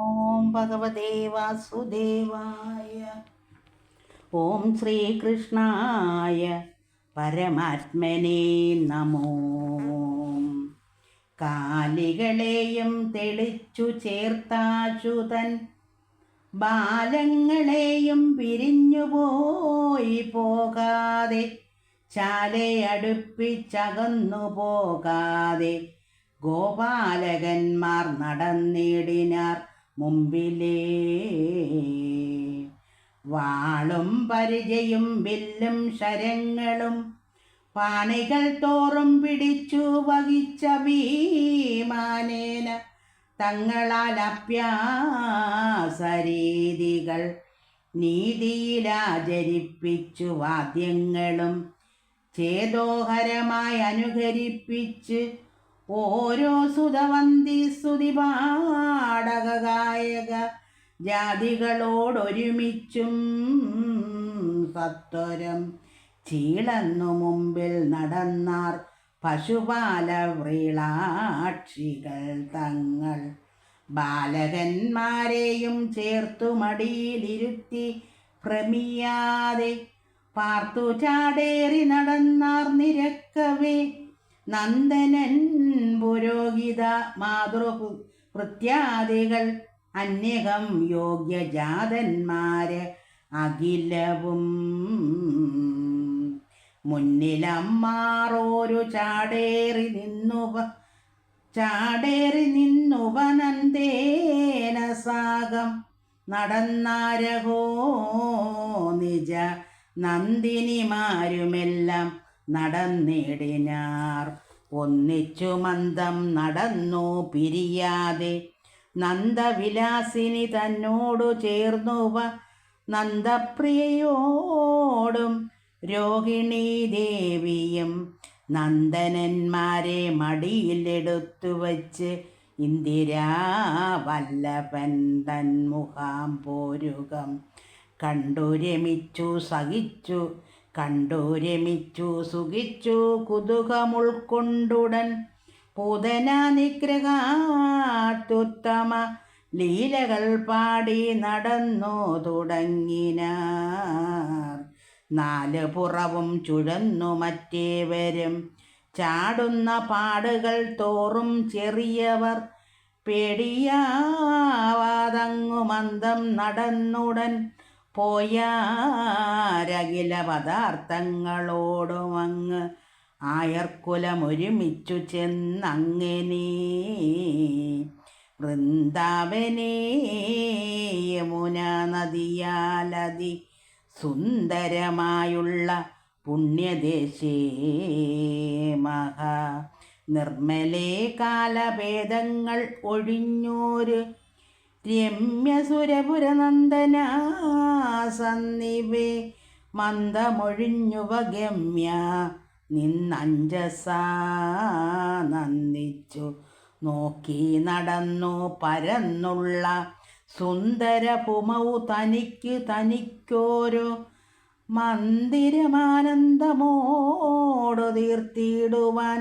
ഓം ഭഗവതേ വാസുദേവായ. ഓം ശ്രീകൃഷ്ണായ പരമാത്മനേ നമോ. കാലികളെയും തെളിച്ചു ചേർത്താശുതൻ ബാലങ്ങളെയും പിരിഞ്ഞുപോയി പോകാതെ, ചാലയടുപ്പിച്ചകന്നു പോകാതെ ഗോപാലകന്മാർ നടന്നിടിനാർ മുമ്പിലേ. വാളും പരിചയും വില്ലും ശരങ്ങളും പാണികൾ തോറും പിടിച്ചു വഹിച്ച ഭീമാനേന തങ്ങളാൽ അഭ്യാസരീതികൾ നീതിയിലാചരിപ്പിച്ചു വാദ്യങ്ങളും ചേതോഹരമായി അനുകരിപ്പിച്ച് ഓരോ സുതവന്തി സ്തുതി പാടക ഗായക ജാതികളോടൊരുമിച്ചും സത്വരം ചീളന്നു മുമ്പിൽ നടന്നാർ പശുപാല വ്രീളാക്ഷികൾ തങ്ങൾ. ബാലകന്മാരെയും ചേർത്തു മടിയിലിരുത്തി ഭ്രമിയാതെ പാർത്തു ചാടേറി നടന്നാർ നിരക്കവേ. നന്ദനൻ പുരോഹിത മാതൃഭൃത്യാദികൾ അന്യകം യോഗ്യജാതന്മാര് അഖിലവും മുന്നിലമ്മാറോരു ചാടേറി നിന്നുപനന്ദേന സാഗം നടന്നാരഹോ നിജ നന്ദിനിമാരുമെല്ലാം നടന്നിടിനാർ. ഒന്നിച്ചു മന്ദം നടന്നു പിരിയാതെ നന്ദവിലാസിനി തന്നോടു ചേർന്നുവ നന്ദപ്രിയയോടും രോഹിണീ ദേവിയും നന്ദനന്മാരെ മടിയിലെടുത്തു വച്ച് ഇന്ദിരാവല്ലഭൻ തന്മുഖാം പോരുകം കണ്ടു രമിച്ചു സുഖിച്ചു കുതുകമുൾക്കൊണ്ടുടൻ പൂതന നിഗ്രഹാത്യുത്തമ ലീലകൾ പാടി നടന്നു തുടങ്ങിനാർ. നാല് പുറവും ചുഴന്നു മറ്റേവരും ചാടുന്ന പാടുകൾ തോറും ചെറിയവർ പേടിയാവാതങ്ങു മന്ദം നടന്നുടൻ പോയാരകില പദാർത്ഥങ്ങളോടുമങ്ങ് ആയർക്കുലമൊരുമിച്ചു ചെന്നങ്ങനെ വൃന്ദാവനേ യമുന നദിയാലതി സുന്ദരമായുള്ള പുണ്യദേശേ മഹാ നിർമ്മലേ കാലഭേദങ്ങൾ ഒഴിഞ്ഞോര് രമ്യസുരപുരനന്ദന സന്നിവേ മന്ദമൊഴിഞ്ഞുപഗമ്യ നിന്നഞ്ജസാ നന്ദിച്ചു നോക്കി നടന്നു പരന്നുള്ള സുന്ദരഭുമൗ തനിക്കോരോ മന്ദിരമാനന്ദമോടു തീർത്തിടുവാൻ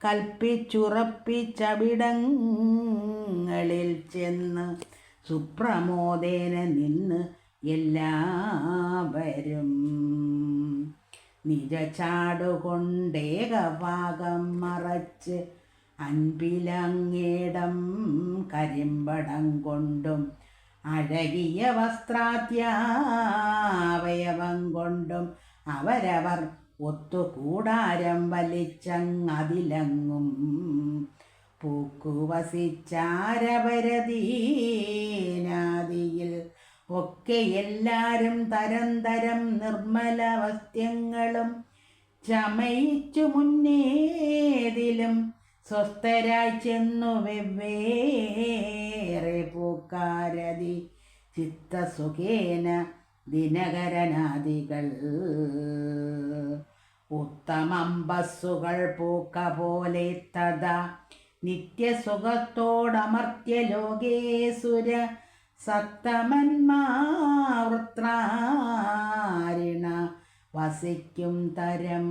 കൽപ്പിച്ചുറപ്പിച്ചവിടങ്ങളിൽ ചെന്ന് സുപ്രമോദേന നിന്ന് എല്ലാവരും നിജചാടുകൊണ്ടേകഭാഗം മറച്ച് അൻപിലങ്ങേടം കരിമ്പടം കൊണ്ടും അഴകിയ വസ്ത്രാദ്യാവയവം കൊണ്ടും അവരവർ ഒത്തുകൂടാരം വലിച്ചങ്ങതിലങ്ങും പൂക്കുവസിച്ചാരപരതീനാദിയിൽ ഒക്കെ എല്ലാരും തരം തരം നിർമ്മല വസ്ത്യങ്ങളും ചമയിച്ചു മുന്നേതിലും സ്വസ്ഥരായി ചെന്നു വെവ്വേറെ പൂക്കാരതി ചിത്തസുഖേന ദിനകരനാദികൾ ഉത്തമംബസ്സുകൾ പൂക്ക പോലെ തഥാ നിത്യസുഖത്തോടമർത്യ ലോകേസുര സത്തമന്മാവൃത്രാരിണ വസിക്കും തരം